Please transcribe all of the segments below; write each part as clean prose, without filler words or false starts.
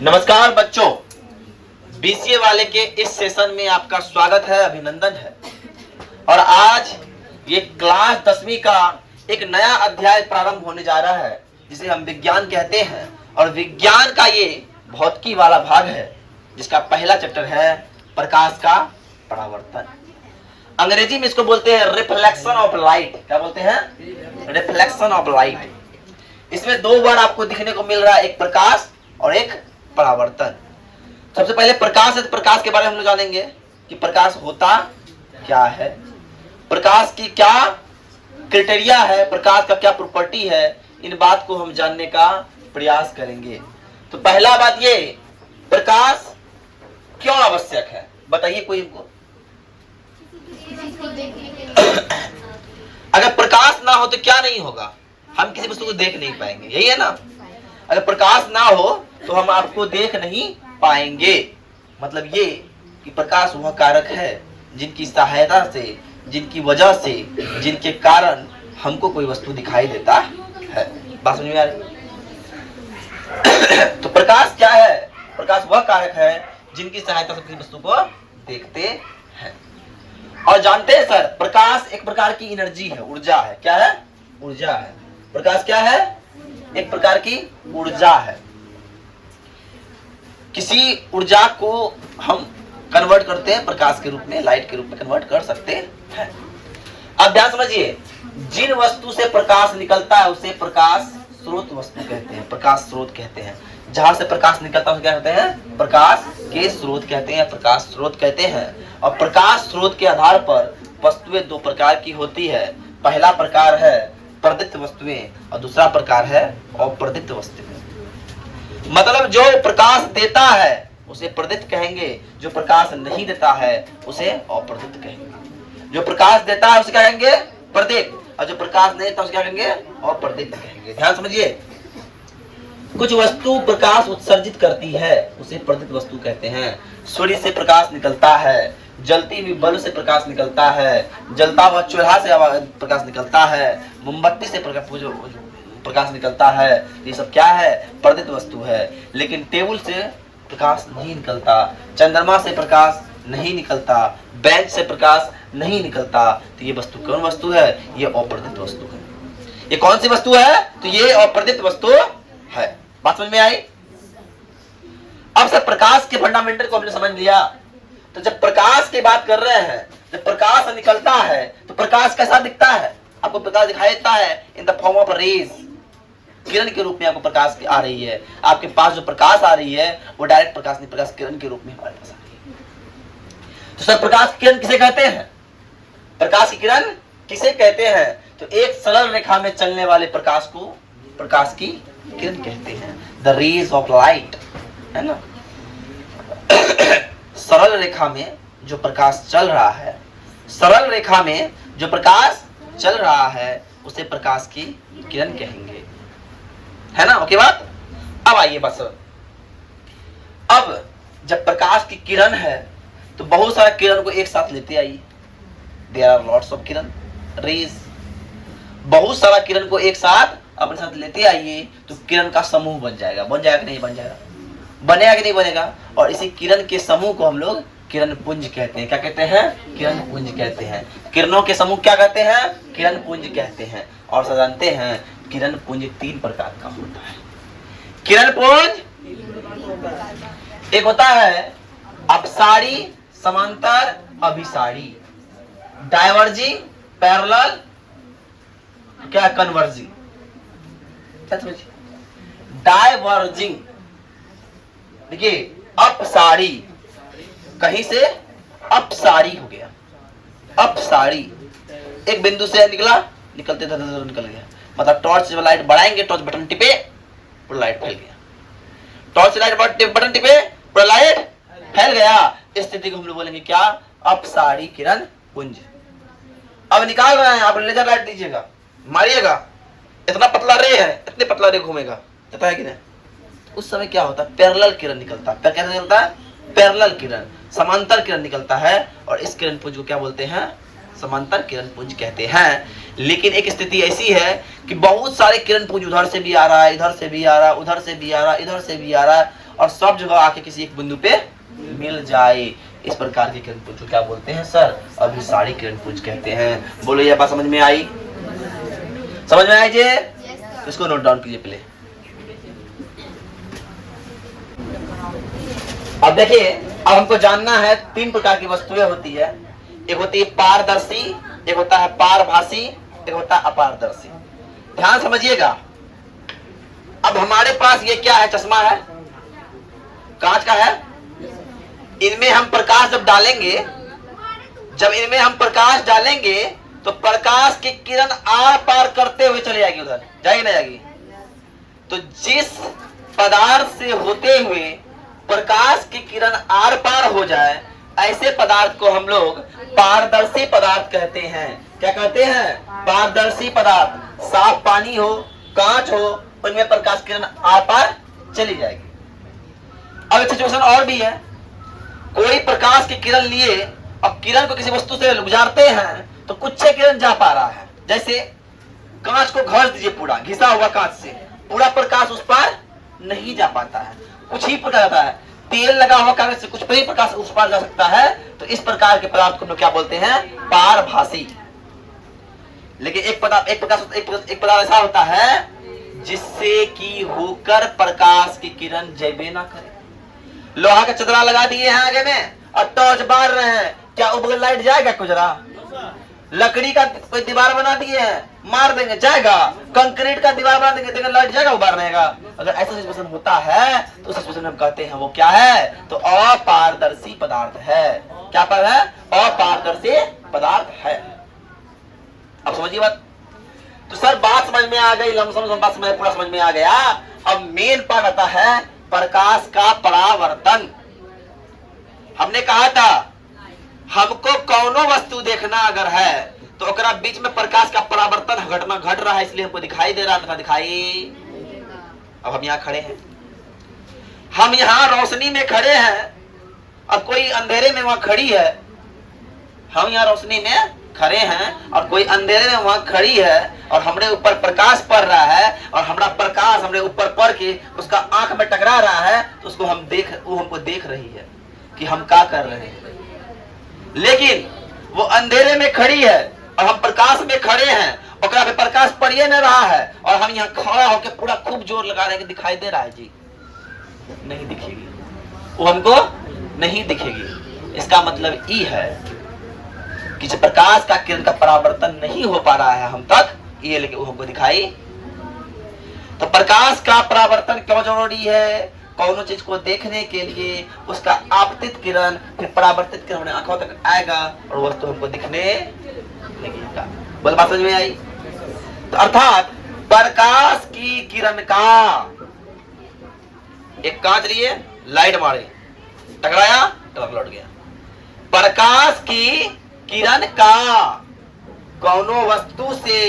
नमस्कार बच्चों, बीसीए वाले के इस सेशन में आपका स्वागत है, अभिनंदन है। और आज ये क्लास 10वीं का एक नया अध्याय प्रारंभ होने जा रहा है जिसे हम विज्ञान कहते हैं। और विज्ञान का ये भौतिकी वाला भाग है जिसका पहला चैप्टर है प्रकाश का परावर्तन। अंग्रेजी में इसको बोलते हैं रिफ्लेक्शन ऑफ लाइट। क्या बोलते हैं? Reflection of light. इसमें दो वर्ड आपको दिखने को मिल रहा है, एक प्रकाश और एक परावर्तन। सबसे पहले प्रकाश है, तो प्रकाश के बारे में हम लोग जानेंगे कि प्रकाश होता क्या है, प्रकाश की क्या क्राइटेरिया है, प्रकाश का क्या प्रॉपर्टी है। इन बात को हम जानने का प्रयास करेंगे। तो पहला बात ये, प्रकाश क्यों आवश्यक है, बताइए कोई हमको। अगर प्रकाश ना हो तो क्या नहीं होगा, हम किसी वस्तु को देख नहीं पाएंगे, यही है ना। अगर प्रकाश ना हो तो हम आपको देख नहीं पाएंगे। मतलब ये कि प्रकाश वह कारक है जिनकी सहायता से, जिनकी वजह से, जिनके कारण हमको कोई वस्तु दिखाई देता है। बात समझ में आ रही? तो प्रकाश क्या है? प्रकाश वह कारक है जिनकी सहायता से किसी वस्तु को देखते हैं। और जानते हैं सर, प्रकाश एक प्रकार की एनर्जी है, ऊर्जा है। क्या है? ऊर्जा है। प्रकाश क्या है? एक प्रकार की ऊर्जा है। किसी ऊर्जा को हम कन्वर्ट करते हैं प्रकाश के रूप में, लाइट के रूप में कन्वर्ट कर सकते हैं। अब ध्यान समझिए, जिन वस्तु से प्रकाश निकलता है उसे प्रकाश स्रोत वस्तु कहते हैं, प्रकाश स्रोत कहते हैं। जहां से प्रकाश निकलता है उसे क्या कहते हैं? प्रकाश के स्रोत कहते हैं, प्रकाश स्रोत कहते हैं। और प्रकाश स्रोत के आधार पर वस्तुएं दो प्रकार की होती है। पहला प्रकार है प्रदीप्त वस्तुएं और दूसरा प्रकार है अप्रदीप्त वस्तुएं। मतलब जो प्रकाश देता है उसे प्रदीप्त कहेंगे, जो प्रकाश नहीं देता है उसे अप्रदीप्त कहेंगे। जो प्रकाश देता है उसे क्या कहेंगे? प्रदीप्त, और जो प्रकाश नहीं देता उसे क्या कहेंगे? अप्रदीप्त कहेंगे। ध्यान समझिए, कुछ वस्तु प्रकाश उत्सर्जित करती है उसे प्रदीप्त वस्तु कहते हैं। सूर्य से प्रकाश निकलता है, जलती हुई बल्ब से प्रकाश निकलता है, जलता हुआ चूल्हा से प्रकाश निकलता है, मोमबत्ती से प्रकाश निकलता है। ये सब क्या है? प्रदीप्त वस्तु है। लेकिन टेबल से प्रकाश नहीं निकलता, चंद्रमा से प्रकाश नहीं निकलता, बेंच से प्रकाश नहीं निकलता। तो ये वस्तु कौन वस्तु है? ये अप्रदीप्त वस्तु है। ये कौन सी वस्तु है? तो ये अप्रदीप्त वस्तु है। बात समझ में आई? अब सर प्रकाश के फंडामेंटल को हमने समझ लिया। तो जब प्रकाश की बात कर रहे हैं, जब प्रकाश निकलता है तो प्रकाश कैसा दिखता है? आपको प्रकाश दिखाई देता है in the form of rays, किरण के रूप में आपको प्रकाश आ रही है। आपके पास जो प्रकाश आ रही है वो डायरेक्ट प्रकाश नहीं, प्रकाश किरण के रूप में हमारे पास आ रही है। तो सर प्रकाश की किरण किसे कहते हैं? प्रकाश की किरण किसे कहते हैं? तो एक सरल रेखा में चलने वाले प्रकाश को प्रकाश की किरण कहते हैं, द रेज ऑफ लाइट, है ना। सरल रेखा में जो प्रकाश चल रहा है, सरल रेखा में जो प्रकाश चल रहा है उसे प्रकाश की किरण कहेंगे, है ना। ओके बात। अब आइए बस, अब जब प्रकाश की किरण है तो बहुत सारे किरण को एक साथ लेते आइए। देयर आर लॉट्स ऑफ किरण, रेज। बहुत सारा किरण को एक साथ अपने साथ लेते आइए तो किरण का समूह बन जाएगा। बन जाएगा कि नहीं बन जाएगा? बनेगा कि नहीं बनेगा? और इसी किरण के समूह को हम लोग किरण पुंज कहते हैं। क्या कहते हैं? किरण पुंज कहते हैं। किरणों के समूह क्या कहते हैं? किरण पुंज कहते हैं। और सब जानते हैं किरण पुंज 3 प्रकार का होता है। किरण पुंज एक होता है अपसारी, समांतर, अभिसारी, डायवर्जिंग, पैरेलल, क्या कन्वर्जिंग। क्या समझिए? डायवर्जिंग, देखिए अपसारी, कहीं से अपसारी हो गया, अपसारी एक बिंदु से निकला, निकलते निकल गया। मतलब टॉर्च जब लाइट बढ़ाएंगे, टॉर्च बटन टिपे, पूरा लाइट फैल गया। टॉर्च लाइट बटन टिपे, पूरा लाइट फैल गया। इस स्थिति को हम लोग बोलेंगे क्या? अपसारी किरण पुंज। अब निकाल रहे हैं, आप लेजर लाइट दीजिएगा, मारिएगा, इतना पतला रे है, इतने पतला रे घूमेगा, पता है कि नहीं? उस समय क्या होता है? पैरेलल किरण निकलता है। कैसे निकलता है? पैरेलल किरण, समांतर किरण निकलता है। और इस किरण पुंज को क्या बोलते हैं? समांतर किरण पुंज कहते हैं। लेकिन एक स्थिति ऐसी है कि बहुत सारे किरण पुंज उधर से भी आ रहा है, इधर से भी आ रहा है, उधर से भी आ रहा है, इधर से भी आ रहा है, और सब जगह आके किसी एक बिंदु पे मिल जाए। इस प्रकार के किरण पुंज को क्या बोलते हैं सर? अभिसारी किरण पुंज कहते हैं। बोलो ये बात समझ में आई? समझ में आई जी? इसको नोट डाउन कीजिए पहले। अब देखिए, अब हमको जानना है 3 प्रकार की वस्तुएं होती है। एक होती है पारदर्शी, एक होता है पारभासी, एक होता है अपारदर्शी। ध्यान समझिएगा। अब हमारे पास ये क्या है? चश्मा है, कांच का है। इनमें हम प्रकाश जब डालेंगे, तो प्रकाश की किरण आर पार करते हुए चली जाएगी, उधर जाएगी ना जाएगी? तो जिस पदार्थ से होते हुए प्रकाश की किरण आर पार हो जाए, ऐसे पदार्थ को हम लोग पारदर्शी पदार्थ कहते हैं। क्या कहते हैं? पारदर्शी पदार्थ। साफ पानी हो, कांच हो, उनमें प्रकाश किरण आर पार चली जाएगी। अब एक सिचुएशन और भी है। कोई प्रकाश की किरण लिए और किरण को किसी वस्तु से गुजारते हैं तो कुछ किरण जा पा रहा है। जैसे कांच को घस दीजिए, पूरा घिसा हुआ कांच से पूरा प्रकाश उस पर नहीं जा पाता है, कुछ ही प्रकाश जाता है। तेल लगा हुआ कागज से कुछ ही प्रकाश उस पार जा सकता है। तो इस प्रकार के पदार्थ को हम लोग क्या बोलते हैं? पारभासी। लेकिन एक पदार्थ ऐसा होता है जिससे कि होकर प्रकाश की किरण जैबे ना करे। लोहा का चदरा लगा दिए हैं आगे में और टॉर्च बार रहे हैं, क्या ऊपर लाइट जाएगा? कुजरा। लकड़ी का कोई दीवार बना दिए हैं, मार देंगे जाएगा। कंक्रीट का दीवार बना देंगे, देखिए लाइट जाएगा, उबार रहेगा। अगर ऐसा सिचुएशन होता है तो उस सिचुएशन में हम कहते हैं वो क्या है? तो अपारदर्शी पदार्थ है। क्या पर है? अपारदर्शी पदार्थ है। अब समझिए बात। तो सर बात समझ में आ गई, लमसम बात पूरा समझ में आ गया। अब मेन पार्ट आता है प्रकाश का परावर्तन। हमने कहा था हमको कौनो वस्तु देखना अगर है तो ओकरा बीच में प्रकाश का परावर्तन घटना घट रहा है, इसलिए हमको दिखाई दे रहा है, दिखाई। अब हम यहाँ खड़े हैं, हम यहाँ रोशनी में खड़े हैं और कोई अंधेरे में वहां खड़ी है। हम यहाँ रोशनी में खड़े हैं और कोई अंधेरे में वहां खड़ी है और हमरे ऊपर प्रकाश पड़ रहा है और हमारा प्रकाश हमरे ऊपर पड़ के उसका आंख में टकरा रहा है, तो उसको वो हमको देख रही है कि हम क्या कर रहे हैं। लेकिन वो अंधेरे में खड़ी है और हम प्रकाश में खड़े हैं, ओकरा पे प्रकाश पड़िए न रहा है और हम यहाँ खड़ा होकर पूरा खूब जोर लगा रहे हैं कि दिखाई दे रहा है जी, नहीं दिखेगी, वो हमको नहीं दिखेगी। इसका मतलब ये है कि जब प्रकाश का किरण का परावर्तन नहीं हो पा रहा है हम तक, ये लेकिन वो हमको दिखाई। तो प्रकाश का परावर्तन क्यों जरूरी है? कौनो चीज को देखने के लिए उसका आपतित किरण फिर परावर्तित किरण आंखों तक आएगा और वस्तु हमको दिखने लगेगा। बोल बात समझ में आई? तो अर्थात प्रकाश की किरण का, एक कांच लिए लाइट मारे, टकराया, टक लौट गया। प्रकाश की किरण का कौनो वस्तु से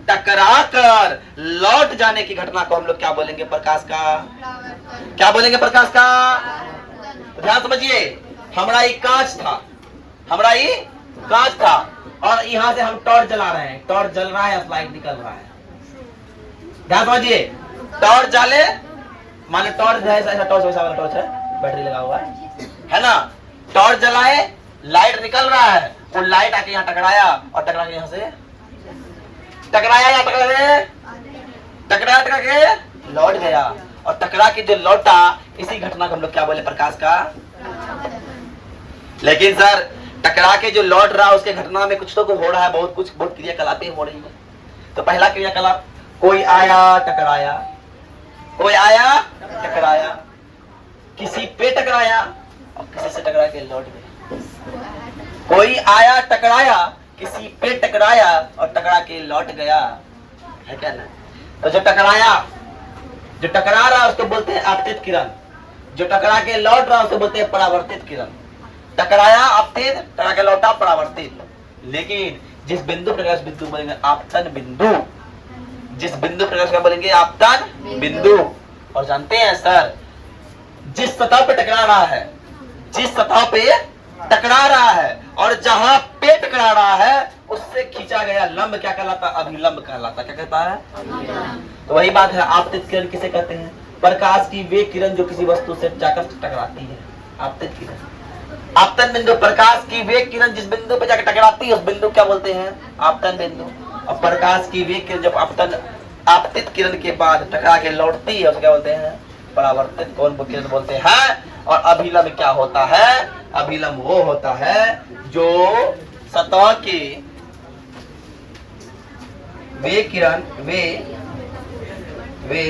टकराकर लौट जाने की घटना को हम लोग क्या बोलेंगे? प्रकाश का। क्या बोलेंगे? प्रकाश का। ध्यान समझिए, हमारा ये कांच था और यहाँ से हम टॉर्च जला रहे हैं, टॉर्च जल रहा है, लाइट निकल रहा है। ध्यान समझिए, टॉर्च जाले, मान लो टॉर्च है, ऐसा टॉर्च वैसा वाला टॉर्च है, बैटरी लगा हुआ है ना। टॉर्च जलाए, लाइट निकल रहा है, वो लाइट आके यहाँ टकराया और टकरा के यहाँ से टकराया या टकरा के लौट गया और टकरा के जो लौटा, इसी घटना को हम लोग क्या बोले? प्रकाश का। लेकिन सर टकरा के जो लौट रहा उसके घटना में कुछ तो हो रहा है, बहुत क्रियाकलापें हो रही है। तो पहला क्रियाकलाप, कोई आया टकराया, किसी पे टकराया और किसी से टकरा के लौट गया। कोई आया टकराया, किसी पे टकराया और टकरा के लौट गया, है क्या ना? तो जो टकरा रहा उसको बोलते हैं आपतित किरण, जो टकरा के लौट रहा उसको बोलते हैं परावर्तित किरण। टकराया आपतित, टकरा के लौटा परावर्तित। लेकिन जिस बिंदु प्रकाश बिंदु बोलेंगे आपतन बिंदु, जिस बिंदु प्रकाश का बोलेंगे आपतन बिंदु। और जानते हैं सर, जिस सतह पे टकरा रहा है और जहां पे टकरा रहा है उससे खींचा गया लंब क्या कहलाता? अभिलंब कहलाता। क्या कहता है? तो वही बात है, आपतित किरण किसे कहते हैं? प्रकाश की वे किरण जो किसी वस्तु से जाकर टकराती है, आपतन किरण। आपतन बिंदु, प्रकाश की वे किरण जिस बिंदु पे जाकर टकराती है उस बिंदु क्या बोलते हैं? आपतन बिंदु। और प्रकाश की वे किरण जब आपतित किरण के बाद टकरा के लौटती है उसे क्या बोलते हैं? परावर्तित कोण को किरण बोलते हैं। और अभिलंब क्या होता है? अभिलंब वो होता है जो सतह के वे किरण वे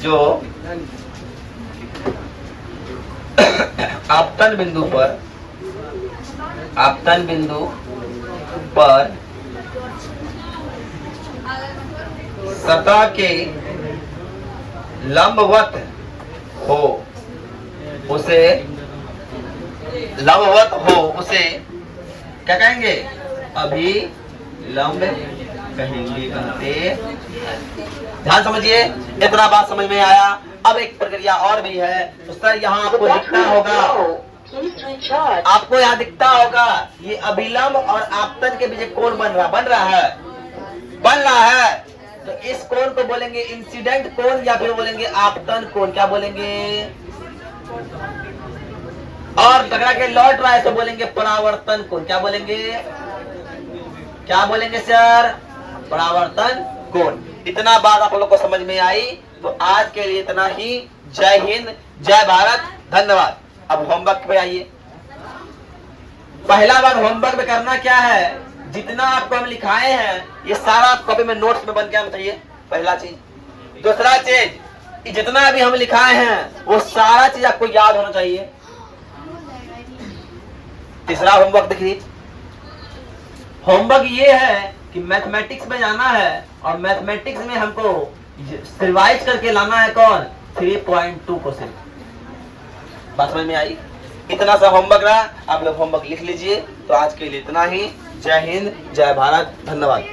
जो आपतन बिंदु पर सतह के लंबवत हो उसे क्या कहेंगे? अभिलंब कहेंगे, कहते। ध्यान समझिए, इतना बात समझ में आया। अब एक प्रक्रिया और भी है तो सर यहाँ आपको दिखता होगा ये अभिलंब और आपतन के बीच कोण बन रहा है। तो इस कोण को बोलेंगे इंसिडेंट कोण या फिर बोलेंगे आपतन कोण। क्या बोलेंगे? और टकरा के लौट रहा है तो बोलेंगे परावर्तन कोण। क्या बोलेंगे सर? परावर्तन कोण। इतना बात आप लोग को समझ में आई तो आज के लिए इतना ही। जय हिंद, जय भारत, धन्यवाद। अब होमवर्क पे आइए। पहला बार होमवर्क में करना क्या है? जितना आपको हम लिखाए हैं ये सारा कॉपी में नोट्स में बन के आना चाहिए, पहला चीज। दूसरा चीज, जितना भी हम लिखाए हैं वो सारा चीज आपको याद होना चाहिए। तीसरा होमवर्क देखिए, होमवर्क ये है कि मैथमेटिक्स में जाना है और मैथमेटिक्स में हमको रिवाइज करके लाना है कौन? 3.2 को सिर्फ। बात समझ में आई? इतना सा होमवर्क रहा, आप लोग होमवर्क लिख लीजिए। तो आज के लिए इतना ही। जय हिंद, जय भारत, धन्यवाद।